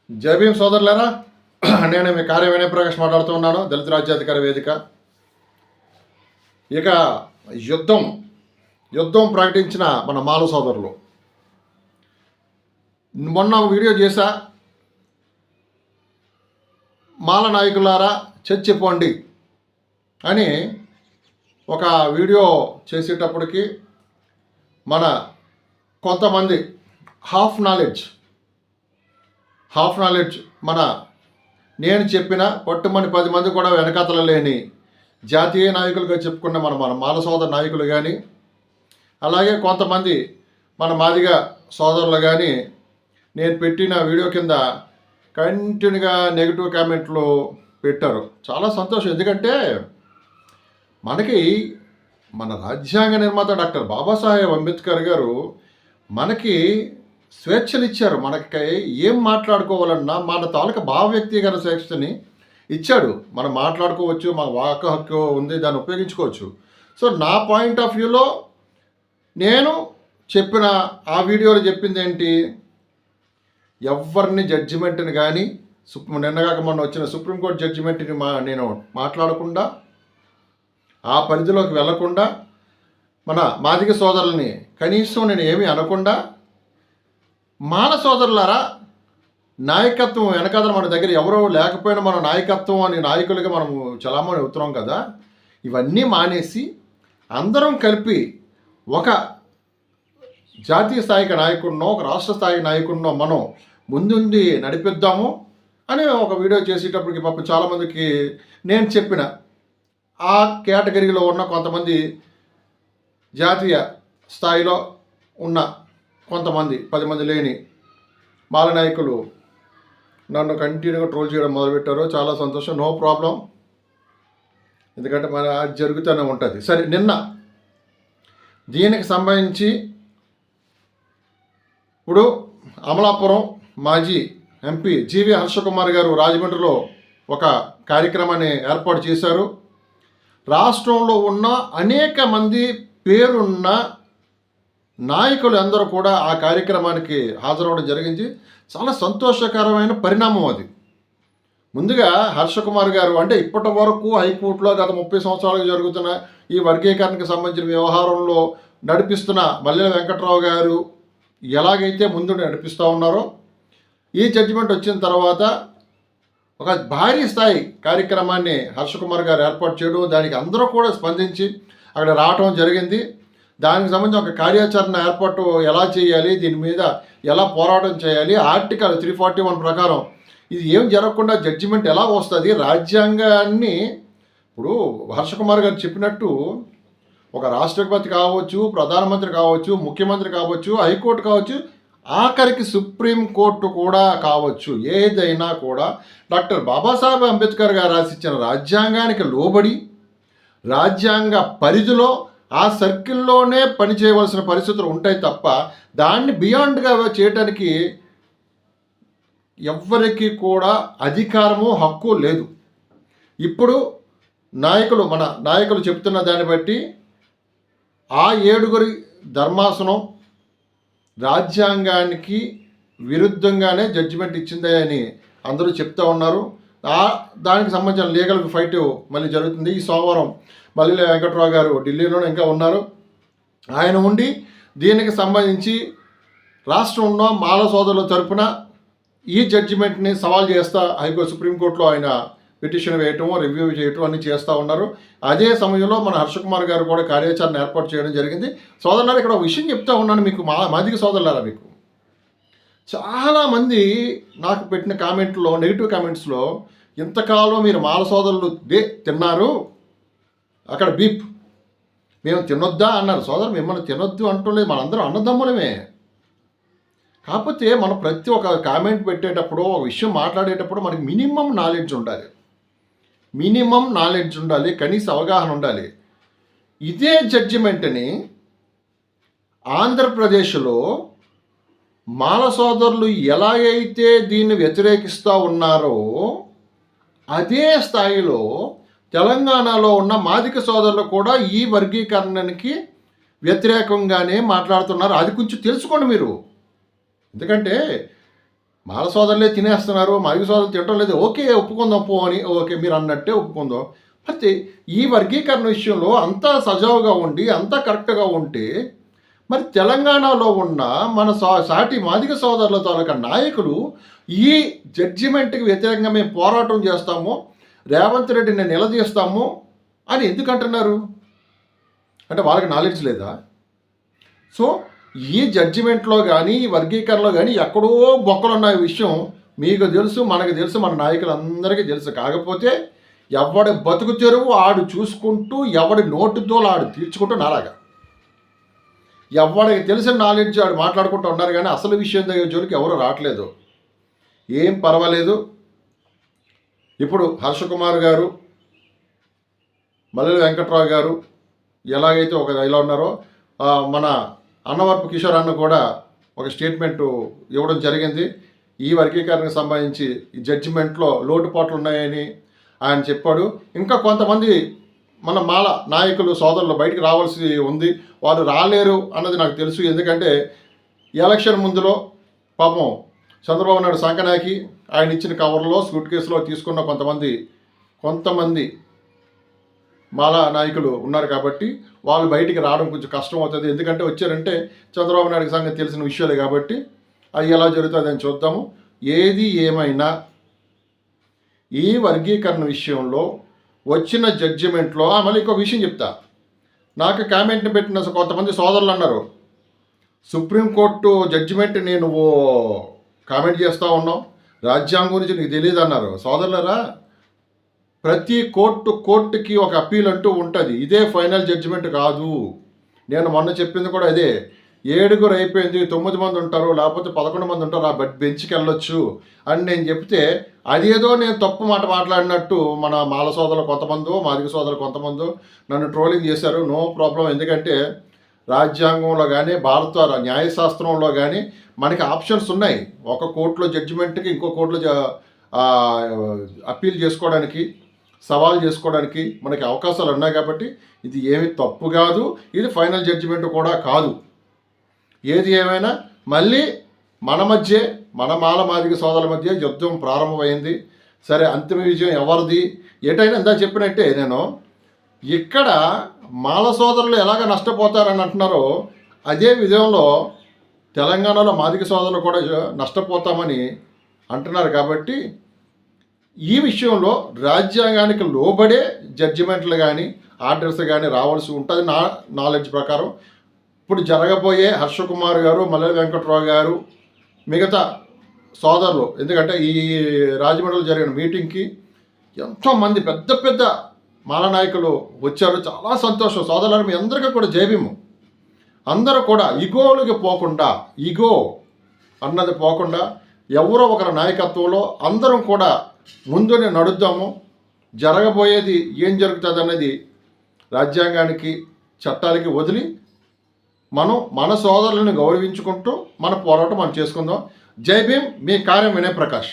జై భీమ్ సోదరులారా, నేను మీ కార్య వినయ ప్రకాష్ మాట్లాడుతూ ఉన్నాను. దళిత రాజ్యాధికార వేదిక. ఇక యుద్ధం ప్రకటించిన మన మాల సోదరులు, మొన్న వీడియో చేశా, మాల నాయకులారా చచ్చిపోండి అని ఒక వీడియో చేసేటప్పటికి మన కొంతమంది హాఫ్ నాలెడ్జ్ నేను చెప్పిన పట్టుమని 10 మంది కూడా వెనకాతల లేని జాతీయ నాయకులుగా చెప్పుకున్న మన మాల సోదర నాయకులు కానీ, అలాగే కొంతమంది మన మాదిగ సోదరులు కానీ నేను పెట్టిన వీడియో కింద కంటిన్యూగా నెగిటివ్ కామెంట్లు పెట్టారు. చాలా సంతోషం. ఎందుకంటే మనకి మన రాజ్యాంగ నిర్మాత డాక్టర్ బాబాసాహెబ్ అంబేద్కర్ గారు మనకి స్వేచ్ఛలు ఇచ్చారు. మనకి ఏం మాట్లాడుకోవాలన్నా మన తాలూకా భావ వ్యక్తీకరణ స్వేచ్ఛని ఇచ్చాడు. మనం మాట్లాడుకోవచ్చు, మన వాక్ హక్కు ఉంది, దాన్ని ఉపయోగించుకోవచ్చు. సో నా పాయింట్ ఆఫ్ వ్యూలో నేను చెప్పిన ఆ వీడియోలో చెప్పింది ఏంటి, ఎవరిని జడ్జిమెంట్ని కానీ నిన్నగాక మొన్న వచ్చిన సుప్రీంకోర్టు జడ్జిమెంట్ని నేను మాట్లాడకుండా, ఆ పరిధిలోకి వెళ్లకుండా, మన మాదిగ సోదరులని కనీసం నేను ఏమీ అనకుండా, మాల సోదరులారా నాయకత్వం వెనకాల మన దగ్గర ఎవరో లేకపోయినా మన నాయకత్వం అని నాయకులుగా మనము చలామణి అవుతున్నాం కదా, ఇవన్నీ మానేసి అందరం కలిపి ఒక జాతీయ స్థాయికి నాయకుడినో ఒక రాష్ట్ర స్థాయి నాయకుడినో మనం ముందుండి నడిపిద్దాము అని ఒక వీడియో చేసేటప్పటికి పాపం చాలామందికి నేను చెప్పిన ఆ కేటగిరీలో ఉన్న కొంతమంది జాతీయ స్థాయిలో ఉన్న కొంతమంది 10 మంది లేని మాల నాయకులు నన్ను కంటిన్యూగా ట్రోల్ చేయడం మొదలుపెట్టారు. చాలా సంతోషం. నో ప్రాబ్లం, ఎందుకంటే మన అది జరుగుతూనే ఉంటుంది. సరే, నిన్న దీనికి సంబంధించి ఇప్పుడు అమలాపురం మాజీ ఎంపీ జీవి హర్షకుమార్ గారు రాజమండ్రిలో ఒక కార్యక్రమాన్ని ఏర్పాటు చేశారు. రాష్ట్రంలో ఉన్న అనేక మంది పేరున్న నాయకులు అందరూ కూడా ఆ కార్యక్రమానికి హాజరవడం జరిగింది. చాలా సంతోషకరమైన పరిణామం అది. ముందుగా హర్షకుమార్ గారు అంటే ఇప్పటి వరకు హైకోర్టులో గత 30 సంవత్సరాలుగా జరుగుతున్న ఈ వర్గీకరణకు సంబంధించిన వ్యవహారంలో నడిపిస్తున్న మల్లెల వెంకట్రావు గారు ఎలాగైతే ముందు నడిపిస్తూ ఉన్నారో, ఈ జడ్జిమెంట్ వచ్చిన తర్వాత ఒక భారీ స్థాయి కార్యక్రమాన్ని హర్షకుమార్ గారు ఏర్పాటు చేయడం, దానికి అందరూ కూడా స్పందించి అక్కడ రావటం జరిగింది. దానికి సంబంధించి ఒక కార్యాచరణ ఏర్పాటు ఎలా చేయాలి, దీని మీద ఎలా పోరాటం చేయాలి, ఆర్టికల్ 341 ప్రకారం ఇది ఏం జరగకుండా జడ్జిమెంట్ ఎలా వస్తుంది, రాజ్యాంగాన్ని ఇప్పుడు హర్షకుమార్ గారు చెప్పినట్టు ఒక రాష్ట్రపతి కావచ్చు, ప్రధానమంత్రి కావచ్చు, ముఖ్యమంత్రి కావచ్చు, హైకోర్టు కావచ్చు, ఆఖరికి సుప్రీంకోర్టు కూడా కావచ్చు, ఏదైనా కూడా డాక్టర్ బాబాసాహెబ్ అంబేద్కర్ గారు రాసిచ్చిన రాజ్యాంగానికి లోబడి రాజ్యాంగ పరిధిలో ఆ సర్కిల్లోనే పనిచేయవలసిన పరిస్థితులు ఉంటాయి తప్ప దాన్ని బియాండ్గా చేయటానికి ఎవ్వరికి కూడా అధికారము హక్కు లేదు. ఇప్పుడు మన నాయకులు చెప్తున్న దాన్ని బట్టి ఆ 7గురి ధర్మాసనం రాజ్యాంగానికి విరుద్ధంగానే జడ్జిమెంట్ ఇచ్చిందే అని అందరూ చెప్తూ ఉన్నారు. దానికి సంబంధించిన లీగల్ ఫైట్ మళ్ళీ జరుగుతుంది. ఈ సోమవారం మల్లెల వెంకట్రావు గారు ఢిల్లీలోనే ఇంకా ఉన్నారు. ఆయన ఉండి దీనికి సంబంధించి రాష్ట్రంలో మాల సోదరుల తరపున ఈ జడ్జిమెంట్ని సవాల్ చేస్తా సుప్రీంకోర్టులో ఆయన పిటిషన్ వేయటం, రివ్యూ చేయటం అన్నీ చేస్తూ ఉన్నారు. అదే సమయంలో మన హర్షకుమార్ గారు కూడా కార్యాచరణ ఏర్పాటు చేయడం జరిగింది. సోదరులారా, ఇక్కడ ఒక విషయం చెప్తా ఉన్నాను మీకు, మాదిగ సోదరులారా, మీకు చాలామంది నాకు పెట్టిన కామెంట్లో, నెగిటివ్ కామెంట్స్లో, ఇంతకాలం మీరు మాల సోదరులు తిన్నారు, అక్కడ బీప్ మేము తినొద్దా అన్నారు. సోదరు, మిమ్మల్ని తినొద్దు అంటూలేదు, మనందరం అన్నదమ్ములమే. కాకపోతే మనం ప్రతి ఒక్క కామెంట్ పెట్టేటప్పుడు, ఒక విషయం మాట్లాడేటప్పుడు మనకి మినిమం నాలెడ్జ్ ఉండాలి, కనీస అవగాహన ఉండాలి. ఇదే జడ్జిమెంట్ని ఆంధ్రప్రదేశ్లో మాల సోదరులు ఎలాగైతే దీన్ని వ్యతిరేకిస్తూ ఉన్నారో అదే స్థాయిలో తెలంగాణలో ఉన్న మాదిక సోదరులు కూడా ఈ వర్గీకరణకి వ్యతిరేకంగానే మాట్లాడుతున్నారు. అది కొంచెం తెలుసుకోండి మీరు. ఎందుకంటే మాల సోదరులే తినేస్తున్నారు, మాదిగ సోదరులు తినటం లేదు, ఓకే ఒప్పుకుందాం పో అని, ఓకే మీరు అన్నట్టే ఒప్పుకుందాం. అయితే ఈ వర్గీకరణ విషయంలో అంతా సజావుగా ఉండి అంతా కరెక్ట్గా ఉంటే మరి తెలంగాణలో ఉన్న మన సాటి మాదిగ సోదరుల తాలూకా నాయకులు ఈ జడ్జిమెంట్కి వ్యతిరేకంగా మేము పోరాటం చేస్తాము, రేవంత్ రెడ్డిని నిలదీస్తాము అని ఎందుకు అంటున్నారు? అంటే వాళ్ళకి నాలెడ్జ్ లేదా? సో ఈ జడ్జిమెంట్లో కానీ ఈ వర్గీకరణలో కానీ ఎక్కడో బొక్కలున్న విషయం మీకు తెలుసు, మనకు తెలుసు, మన నాయకులందరికీ తెలుసు. కాకపోతే ఎవడి బతుకు తెరువు ఆడు చూసుకుంటూ, ఎవడి నోటుతో ఆడు తీర్చుకుంటూ నాలాగా ఎవడికి తెలిసిన నాలెడ్జ్ ఆడు మాట్లాడుకుంటూ ఉన్నారు. కానీ అసలు విషయం దగ్గర జోలికి ఎవరు రావట్లేదు. ఏం పర్వాలేదు. ఇప్పుడు హర్షకుమార్ గారు, మల్లెల వెంకట్రావు గారు ఎలాగైతే ఇలా ఉన్నారో, మన అన్నవరపు కిషోర్ అన్న కూడా ఒక స్టేట్మెంట్ ఇవ్వడం జరిగింది. ఈ వర్గీకరణకు సంబంధించి ఈ జడ్జిమెంట్లో లోటుపాట్లు ఉన్నాయని ఆయన చెప్పాడు. ఇంకా కొంతమంది మన మాల నాయకులు సోదరులు బయటికి రావాల్సి ఉంది, వారు రాలేరు అన్నది నాకు తెలుసు. ఎందుకంటే ఎలక్షన్ ముందులో పాపం చంద్రబాబు నాయుడు సంకనాకి ఆయన ఇచ్చిన కవర్లో సూట్ కేసులో తీసుకున్న కొంతమంది మాలా నాయకులు ఉన్నారు కాబట్టి వాళ్ళు బయటికి రావడం కొంచెం కష్టం అవుతుంది. ఎందుకంటే వచ్చారంటే చంద్రబాబు నాయుడు సంగతి తెలిసిన విషయాలే కాబట్టి అవి ఎలా జరుగుతుంది అని చూద్దాము. ఏది ఏమైనా ఈ వర్గీకరణ విషయంలో వచ్చిన జడ్జిమెంట్లో మళ్ళీ ఇంకో విషయం చెప్తా. నాకు కామెంట్ని పెట్టిన కొంతమంది సోదరులు అన్నారు, సుప్రీంకోర్టు జడ్జిమెంట్ నేను కామెంట్ చేస్తూ ఉన్నావు, రాజ్యాంగం గురించి నీకు తెలియదు అన్నారు. సోదరులరా, ప్రతి కోర్టుకి ఒక అప్పీల్ అంటూ ఉంటుంది. ఇదే ఫైనల్ జడ్జిమెంట్ కాదు. నేను మొన్న చెప్పింది కూడా అదే. 7 అయిపోయింది, 9 మంది ఉంటారు, లేకపోతే 11 మంది ఉంటారు, ఆ బెంచ్కి వెళ్ళొచ్చు అని నేను చెప్తే అదేదో నేను తప్పు మాట మాట్లాడినట్టు మన మాల సోదరులు కొంతమందో, మాదిగ సోదరులు కొంతమందో నన్ను ట్రోలింగ్ చేశారు. No problem. ఎందుకంటే రాజ్యాంగంలో కానీ భారత న్యాయశాస్త్రంలో కానీ మనకి ఆప్షన్స్ ఉన్నాయి. ఒక కోర్టులో జడ్జిమెంట్కి ఇంకో కోర్టులో అప్పీల్ చేసుకోవడానికి, సవాల్ చేసుకోవడానికి మనకి అవకాశాలు ఉన్నాయి. కాబట్టి ఇది ఏమి తప్పు కాదు, ఇది ఫైనల్ జడ్జిమెంట్ కూడా కాదు. ఏది ఏమైనా మళ్ళీ మన మాల మాదిగ సోదరుల మధ్య యుద్ధం ప్రారంభమైంది. సరే, అంతిమ విజయం ఎవరిది ఏటైనా ఇందా చెప్పినట్టే, నేను ఇక్కడ మాల సోదరులు ఎలాగ నష్టపోతారని అంటున్నారో అదే విధంలో తెలంగాణలో మాదిగ సోదరులు కూడా నష్టపోతామని అంటున్నారు. కాబట్టి ఈ విషయంలో రాజ్యాంగానికి లోబడే జడ్జిమెంట్లు కానీ ఆర్డర్స్ కానీ రావాల్సి ఉంటుంది నా నాలెడ్జ్ ప్రకారం. ఇప్పుడు జరగబోయే హర్షకుమార్ గారు, మల్లెల వెంకట్రావు గారు, మిగతా సోదరులు, ఎందుకంటే ఈ రాజమండ్రిలో జరిగిన మీటింగ్కి ఎంతోమంది పెద్ద పెద్ద మాల నాయకులు వచ్చారు. చాలా సంతోషం సోదరులు, మీ అందరికీ కూడా జైభీము. అందరూ కూడా ఈగో అన్నది పోకుండా ఎవరో ఒకరి నాయకత్వంలో అందరం కూడా ముందునే నడుద్దాము. జరగబోయేది ఏం జరుగుతుంది అన్నది రాజ్యాంగానికి, చట్టాలకి వదిలి మన సోదరులను గౌరవించుకుంటూ మన పోరాటం మనం చేసుకుందాం. జై భీమ్, మీ కార్యం వినయ్ ప్రకాష్.